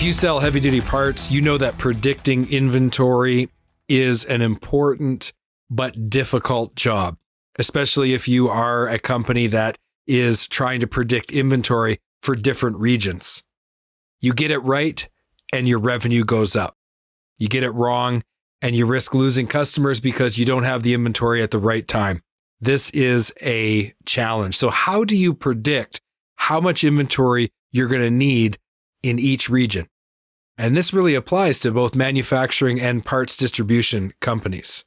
If you sell heavy duty parts, you know that predicting inventory is an important but difficult job, especially if you are a company that is trying to predict inventory for different regions. You get it right and your revenue goes up. You get it wrong and you risk losing customers because you don't have the inventory at the right time. This is a challenge. So how do you predict how much inventory you're going to need in each region? And this really applies to both manufacturing and parts distribution companies.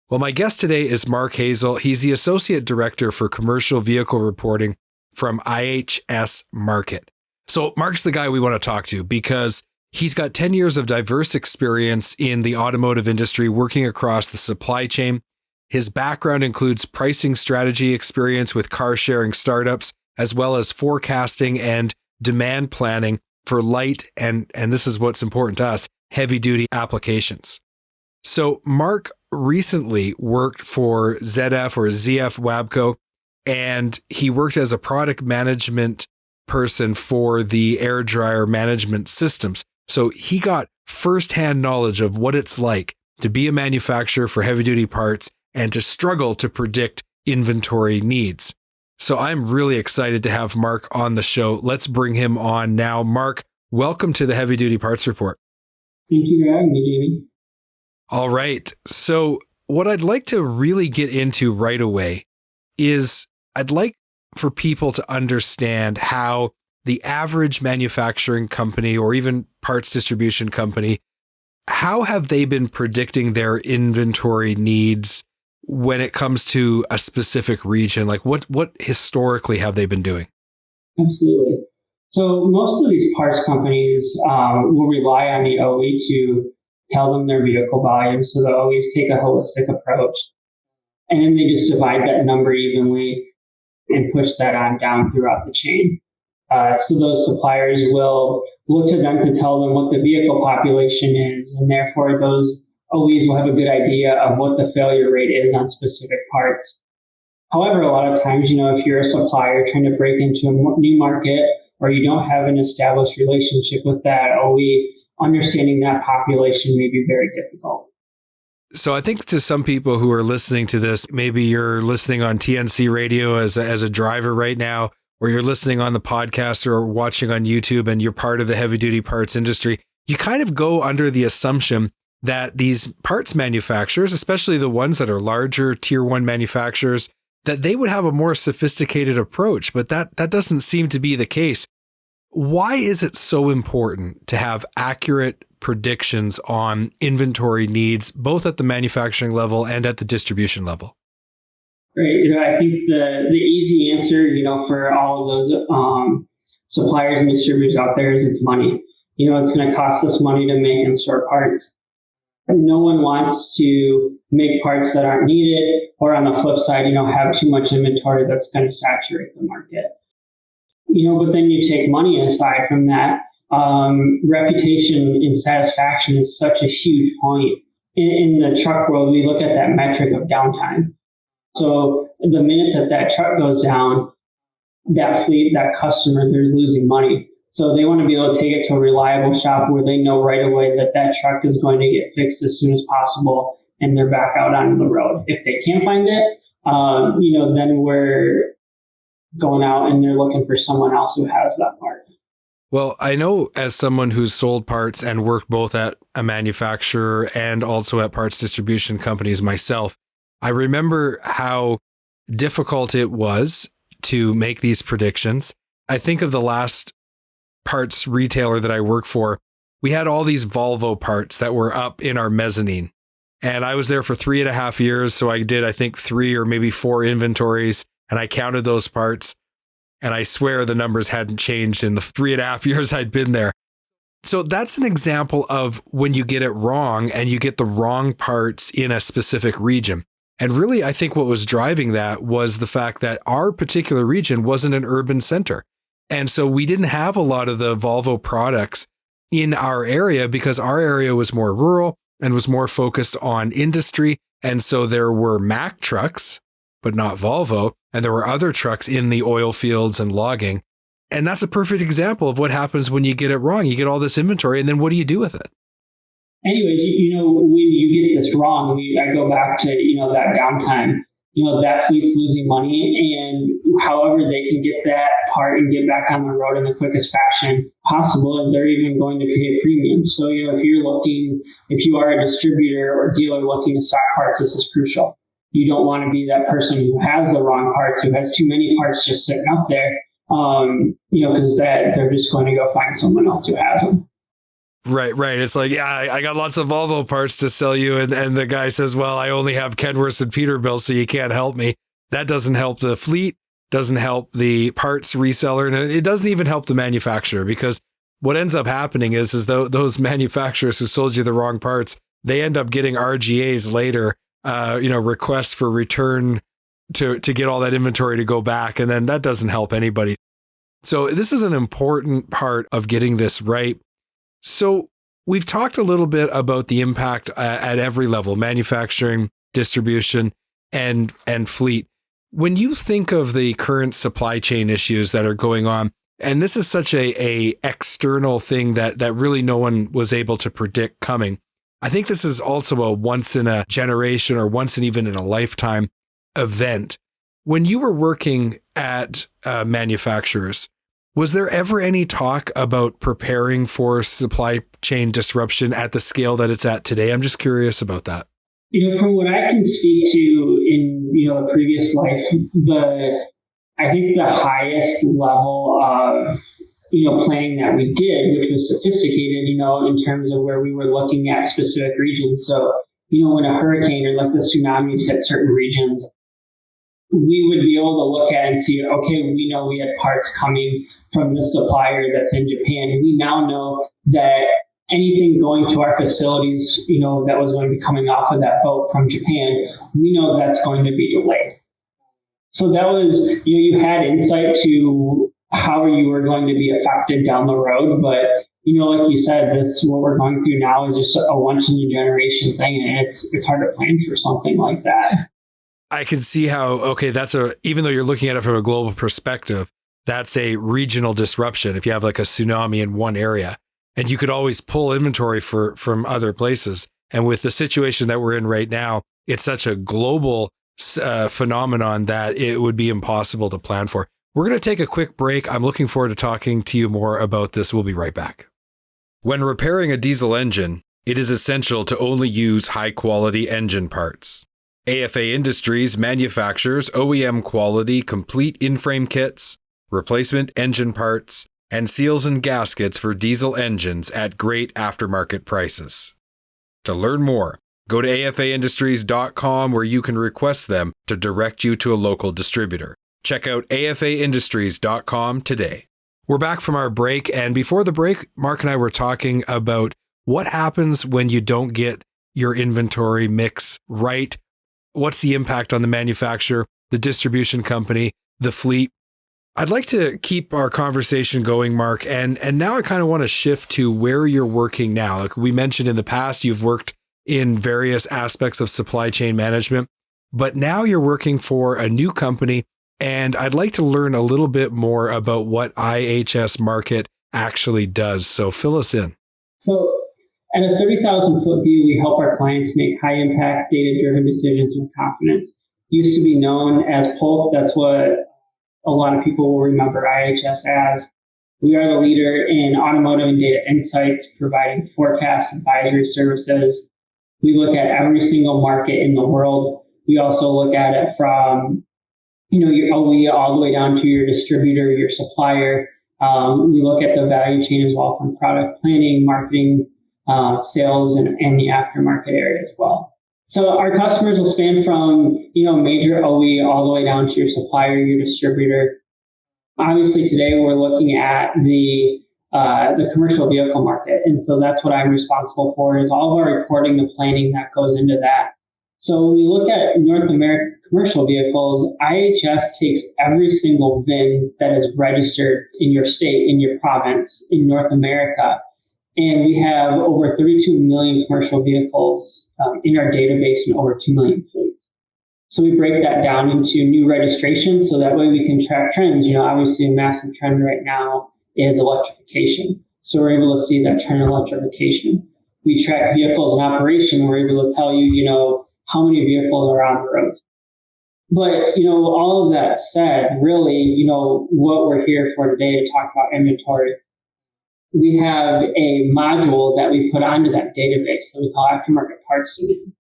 Well, my guest today is Mark Hazel. He's the Associate Director for Commercial Vehicle Reporting from IHS Markit. So Mark's the guy we want to talk to because he's got 10 years of diverse experience in the automotive industry working across the supply chain. His background includes pricing strategy experience with car sharing startups, as well as forecasting and demand planning for light and this is what's important to us, heavy duty applications. So Mark recently worked for ZF or ZF Wabco, and he worked as a product management person for the air dryer management systems. So he got firsthand knowledge of what it's like to be a manufacturer for heavy duty parts and to struggle to predict inventory needs. So I'm really excited to have Mark on the show. Let's bring him on now. Mark, welcome to the Heavy Duty Parts Report. Thank you for having me, Jamie. All right. So what I'd like to really get into right away is I'd like for people to understand how the average manufacturing company or even parts distribution company, how have they been predicting their inventory needs when it comes to a specific region? Like what historically have they been doing? Absolutely. So most of these parts companies will rely on the OE to tell them their vehicle volume. So the OEs take a holistic approach and then they just divide that number evenly and push that on down throughout the chain. So those suppliers will look to them to tell them what the vehicle population is, and therefore those OEs will have a good idea of what the failure rate is on specific parts. However, a lot of times, if you're a supplier trying to break into a new market or you don't have an established relationship with that OE, understanding that population may be very difficult. So I think to some people who are listening to this, maybe you're listening on TNC radio as a driver right now, or you're listening on the podcast or watching on YouTube and you're part of the heavy duty parts industry. You kind of go under the assumption that these parts manufacturers, especially the ones that are larger tier one manufacturers, that they would have a more sophisticated approach, but that doesn't seem to be the case. Why is it so important to have accurate predictions on inventory needs, both at the manufacturing level and at the distribution level? Right. I think the easy answer, for all of those suppliers and distributors out there is it's money. It's going to cost us money to make and store parts. No one wants to make parts that aren't needed, or on the flip side, have too much inventory that's going to saturate the market. But then you take money aside from that. Reputation and satisfaction is such a huge point. In the truck world, we look at that metric of downtime. So the minute that truck goes down, that fleet, that customer, they're losing money. So they want to be able to take it to a reliable shop where they know right away that truck is going to get fixed as soon as possible and they're back out onto the road. If they can't find it, then we're going out and they're looking for someone else who has that part. Well, I know as someone who's sold parts and worked both at a manufacturer and also at parts distribution companies myself, I remember how difficult it was to make these predictions. I think of the last parts retailer that I worked for. We had all these Volvo parts that were up in our mezzanine. And I was there for 3.5 years. So I did, I think, 3 or maybe 4 inventories, and I counted those parts. And I swear the numbers hadn't changed in the 3.5 years I'd been there. So that's an example of when you get it wrong and you get the wrong parts in a specific region. And really, I think what was driving that was the fact that our particular region wasn't an urban center. And so we didn't have a lot of the Volvo products in our area because our area was more rural and was more focused on industry. And so there were Mack trucks, but not Volvo. And there were other trucks in the oil fields and logging. And that's a perfect example of what happens when you get it wrong. You get all this inventory, and then what do you do with it? Anyways, when you get this wrong, I go back to, that downtime. That fleet's losing money, and however they can get that part and get back on the road in the quickest fashion possible, and they're even going to pay a premium. So, if you are a distributor or dealer looking to stock parts, this is crucial. You don't want to be that person who has the wrong parts, who has too many parts just sitting up there, because they're just going to go find someone else who has them. Right. It's like, yeah, I got lots of Volvo parts to sell you. And the guy says, well, I only have Kenworth and Peterbilt, so you can't help me. That doesn't help the fleet, doesn't help the parts reseller, and it doesn't even help the manufacturer, because what ends up happening is those manufacturers who sold you the wrong parts, they end up getting RGAs later, requests for return to get all that inventory to go back. And then that doesn't help anybody. So this is an important part of getting this right. So we've talked a little bit about the impact at every level: manufacturing, distribution, and fleet. When you think of the current supply chain issues that are going on, and this is such a external thing that really no one was able to predict coming, I think this is also a once in a generation or once in even in a lifetime event. When you were working at manufacturers, was there ever any talk about preparing for supply chain disruption at the scale that it's at today? I'm just curious about that. From what I can speak to in, a previous life, I think the highest level of, planning that we did, which was sophisticated, in terms of where we were looking at specific regions. So, when a hurricane or like the tsunamis hit certain regions, we would be able to look at and see, okay, we know we had parts coming from the supplier that's in Japan. We now know that anything going to our facilities, that was going to be coming off of that boat from Japan, we know that's going to be delayed. So that was, you had insight to how you were going to be affected down the road. But, like you said, what we're going through now is just a once in a generation thing. And it's hard to plan for something like that. I can see how, okay, even though you're looking at it from a global perspective, that's a regional disruption. If you have like a tsunami in one area, and you could always pull inventory from other places. And with the situation that we're in right now, it's such a global phenomenon that it would be impossible to plan for. We're going to take a quick break. I'm looking forward to talking to you more about this. We'll be right back. When repairing a diesel engine, it is essential to only use high-quality engine parts. AFA Industries manufactures OEM quality complete in-frame kits, replacement engine parts, and seals and gaskets for diesel engines at great aftermarket prices. To learn more, go to afaindustries.com, where you can request them to direct you to a local distributor. Check out afaindustries.com today. We're back from our break, and before the break, Mark and I were talking about what happens when you don't get your inventory mix right. What's the impact on the manufacturer, the distribution company, the fleet? I'd like to keep our conversation going, Mark, and now I kind of want to shift to where you're working now. Like we mentioned in the past, you've worked in various aspects of supply chain management, but now you're working for a new company, and I'd like to learn a little bit more about what IHS Markit actually does. So fill us in. So at a 30,000-foot view, we help our clients make high-impact, data-driven decisions with confidence. Used to be known as Polk. That's what a lot of people will remember IHS as. We are the leader in automotive and data insights, providing forecast advisory services. We look at every single market in the world. We also look at it from, your OE all the way down to your distributor, your supplier. We look at the value chain as well, from product planning, marketing, sales, and the aftermarket area as well. So our customers will span from, major OE all the way down to your supplier, your distributor. Obviously, today we're looking at the commercial vehicle market. And so that's what I'm responsible for, is all of our reporting, the planning that goes into that. So when we look at North American commercial vehicles, IHS takes every single VIN that is registered in your state, in your province, in North America. And we have over 32 million commercial vehicles in our database and over 2 million fleets. So we break that down into new registrations so that way we can track trends. Obviously a massive trend right now is electrification. So we're able to see that trend in electrification. We track vehicles in operation. We're able to tell you, how many vehicles are on the road. But, all of that said, really, what we're here for today to talk about inventory, we have a module that we put onto that database that we call aftermarket parts demand.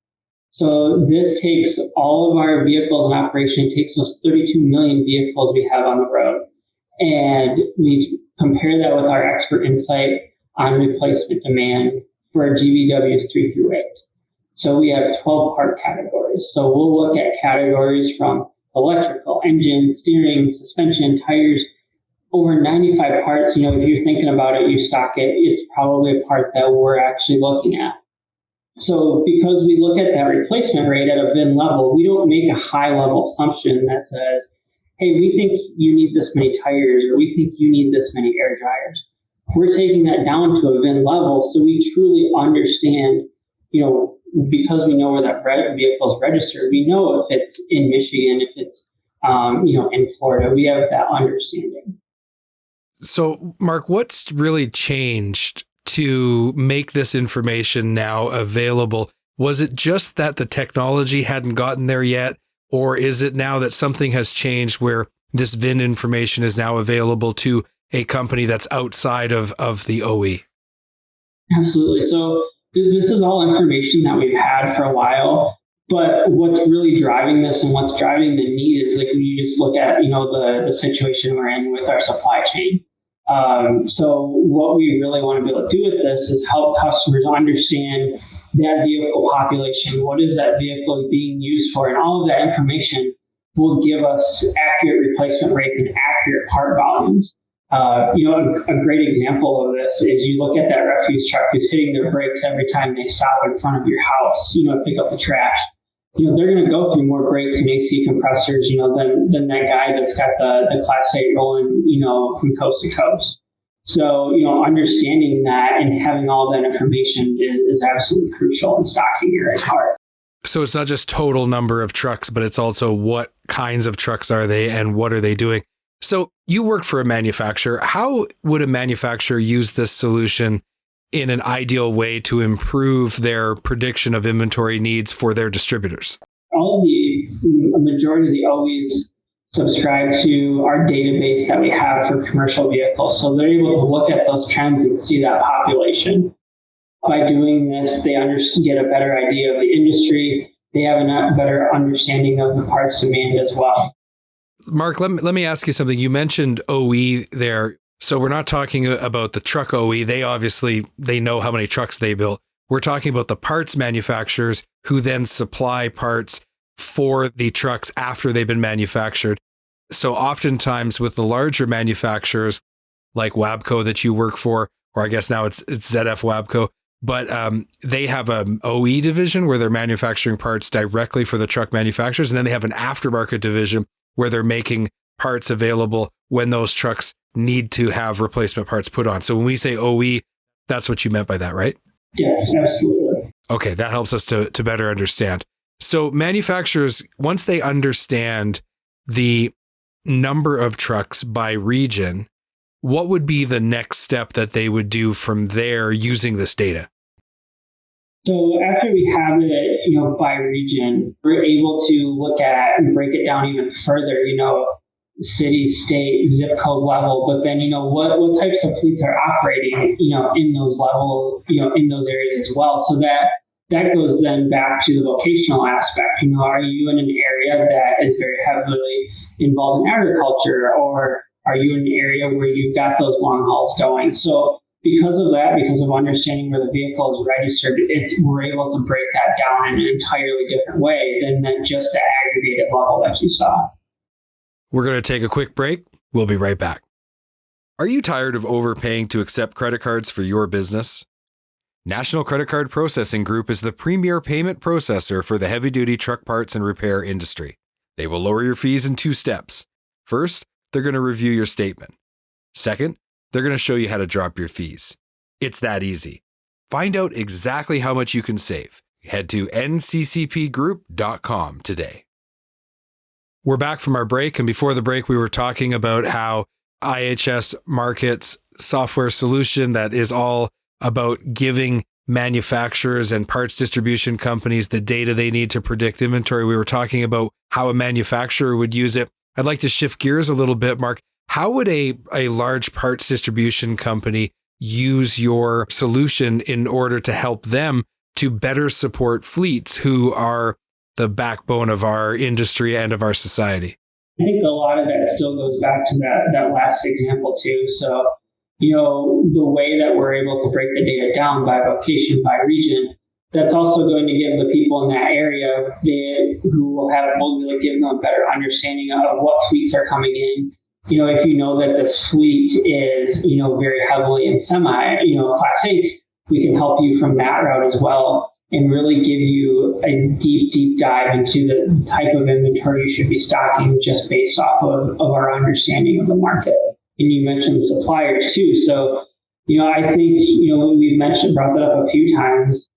So this takes all of our vehicles in operation, it takes those 32 million vehicles we have on the road, and we compare that with our expert insight on replacement demand for GVWs 3 through 8. So we have 12 part categories. So we'll look at categories from electrical, engine, steering, suspension, tires, over 95 parts. If you're thinking about it, you stock it, it's probably a part that we're actually looking at. So because we look at that replacement rate at a VIN level, we don't make a high level assumption that says, hey, we think you need this many tires, or we think you need this many air dryers. We're taking that down to a VIN level so we truly understand, because we know where that vehicle is registered, we know if it's in Michigan, if it's, in Florida, we have that understanding. So, Mark, what's really changed to make this information now available? Was it just that the technology hadn't gotten there yet? Or is it now that something has changed where this VIN information is now available to a company that's outside of the OE? Absolutely. So this is all information that we've had for a while. But what's really driving this and what's driving the need is, like, when you just look at, the situation we're in with our supply chain. So what we really want to be able to do with this is help customers understand that vehicle population. What is that vehicle being used for? And all of that information will give us accurate replacement rates and accurate part volumes. A great example of this is you look at that refuse truck who's hitting their brakes every time they stop in front of your house, pick up the trash. They're going to go through more brakes and AC compressors, than that guy that's got the Class 8 rolling, from coast to coast. So, understanding that and having all that information is absolutely crucial in stocking your right part. So it's not just total number of trucks, but it's also what kinds of trucks are they and what are they doing? So you work for a manufacturer. How would a manufacturer use this solution in an ideal way to improve their prediction of inventory needs for their distributors? A majority of the OEs subscribe to our database that we have for commercial vehicles. So they're able to look at those trends and see that population. By doing this, they get a better idea of the industry. They have a better understanding of the parts demand as well. Mark, let me ask you something. You mentioned OE there. So we're not talking about the truck OE. They know how many trucks they built. We're talking about the parts manufacturers who then supply parts for the trucks after they've been manufactured. So oftentimes with the larger manufacturers like Wabco that you work for, or I guess now it's ZF Wabco, but they have an OE division where they're manufacturing parts directly for the truck manufacturers. And then they have an aftermarket division where they're making parts available when those trucks need to have replacement parts put on. So when we say OE, that's what you meant by that, right? Yes, absolutely. Okay, that helps us to better understand. So manufacturers, once they understand the number of trucks by region, what would be the next step that they would do from there using this data? So after we have it, by region, we're able to look at and break it down even further, city, state, zip code level, but then, what types of fleets are operating, in those levels, in those areas as well. So that goes then back to the vocational aspect. Are you in an area that is very heavily involved in agriculture, or are you in an area where you've got those long hauls going? So because of that, because of understanding where the vehicle is registered, we're able to break that down in an entirely different way than just the aggregated level that you saw. We're going to take a quick break. We'll be right back. Are you tired of overpaying to accept credit cards for your business? National Credit Card Processing Group is the premier payment processor for the heavy-duty truck parts and repair industry. They will lower your fees in 2 steps. First, they're going to review your statement. Second, they're going to show you how to drop your fees. It's that easy. Find out exactly how much you can save. Head to nccpgroup.com today. We're back from our break, and before the break, we were talking about how IHS Markit's software solution that is all about giving manufacturers and parts distribution companies the data they need to predict inventory. We were talking about how a manufacturer would use it. I'd like to shift gears a little bit, Mark. How would a large parts distribution company use your solution in order to help them to better support fleets who are the backbone of our industry and of our society? I think a lot of that still goes back to that last example too. So, the way that we're able to break the data down by vocation, by region, that's also going to give the people in that area who will give them a better understanding of what fleets are coming in. If you know that this fleet is, very heavily in semi, Class 8s, we can help you from that route as well and really give you a deep dive into the type of inventory you should be stocking just based off of our understanding of the market. And you mentioned suppliers too. So, I think, we've brought that up a few times,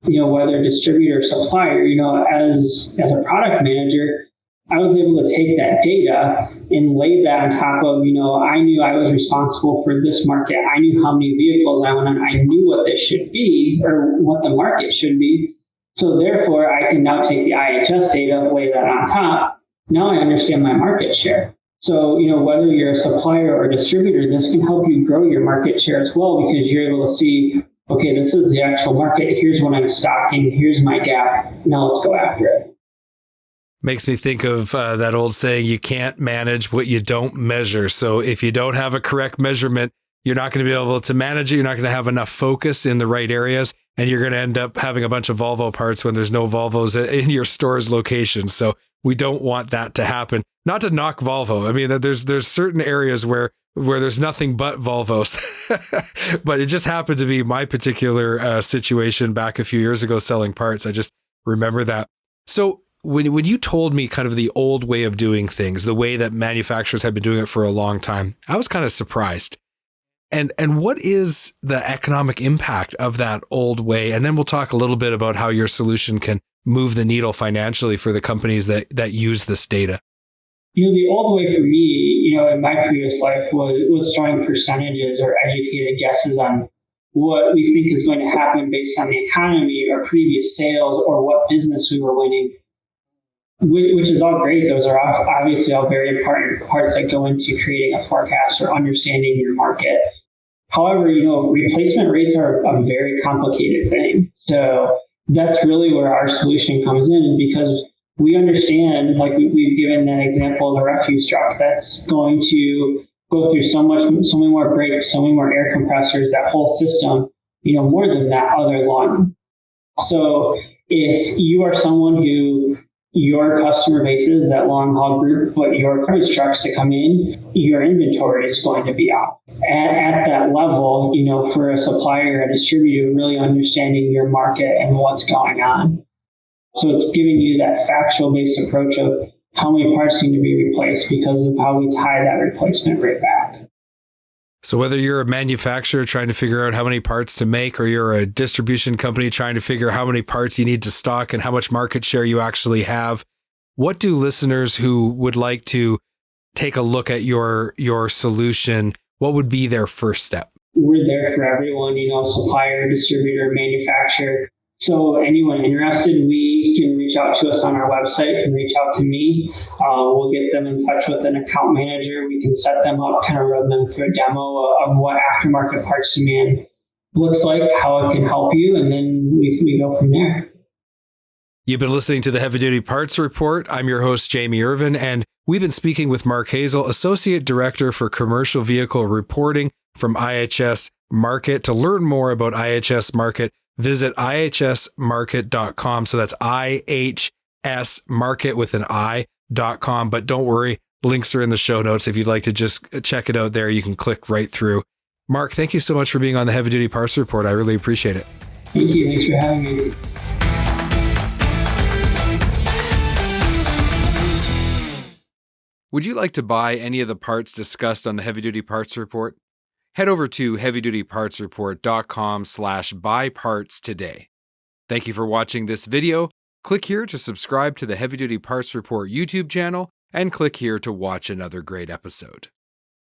whether distributor or supplier, as a product manager, I was able to take that data and lay that on top of, I knew I was responsible for this market. I knew how many vehicles I wanted. I knew what they should be or what the market should be. So therefore, I can now take the IHS data, lay that on top. Now I understand my market share. So, whether you're a supplier or a distributor, this can help you grow your market share as well, because you're able to see, okay, this is the actual market. Here's what I'm stocking. Here's my gap. Now let's go after it. Makes me think of that old saying, you can't manage what you don't measure. So if you don't have a correct measurement, you're not going to be able to manage it. You're not going to have enough focus in the right areas, and you're going to end up having a bunch of Volvo parts when there's no Volvos in your store's location. So we don't want that to happen. Not to knock Volvo. I mean, there's certain areas where there's nothing but Volvos, but it just happened to be my particular situation back a few years ago selling parts. I just remember that. So when you told me kind of the old way of doing things, the way that manufacturers have been doing it for a long time, I was kind of surprised. And what is the economic impact of that old way? And then we'll talk a little bit about how your solution can move the needle financially for the companies that use this data. The old way for me, in my previous life was throwing percentages or educated guesses on what we think is going to happen based on the economy or previous sales or what business we were winning, which is all great. Those are obviously all very important parts that go into creating a forecast or understanding your market. However, replacement rates are a very complicated thing. So that's really where our solution comes in, because we understand, like we've given that example of the refuse truck that's going to go through so many more brakes, so many more air compressors, that whole system, more than that other lawn. So if you are someone who your customer base is that long haul group, but your garbage trucks to come in, your inventory is going to be off. At that level, for a supplier, a distributor, really understanding your market and what's going on. So it's giving you that factual based approach of how many parts need to be replaced because of how we tie that replacement rate back. So whether you're a manufacturer trying to figure out how many parts to make, or you're a distribution company trying to figure out how many parts you need to stock and how much market share you actually have, what do listeners who would like to take a look at your solution, what would be their first step? We're there for everyone, supplier, distributor, manufacturer. So anyone interested, we can reach out to us on our website, can reach out to me. We'll get them in touch with an account manager. We can set them up, kind of run them through a demo of what aftermarket parts demand looks like, how it can help you, and then we go from there. You've been listening to the Heavy Duty Parts Report. I'm your host, Jamie Irvin, and we've been speaking with Mark Hazel, Associate Director for Commercial Vehicle Reporting from IHS Markit. To learn more about IHS Markit, visit ihsmarkit.com. So that's IHS Markit with an I.com. But don't worry, links are in the show notes. If you'd like to just check it out there, you can click right through. Mark, thank you so much for being on the Heavy Duty Parts Report. I really appreciate it. Thank you. Thanks for having me. Would you like to buy any of the parts discussed on the Heavy Duty Parts Report? Head over to heavydutypartsreport.com/buy parts today. Thank you for watching this video. Click here to subscribe to the Heavy Duty Parts Report YouTube channel, and click here to watch another great episode.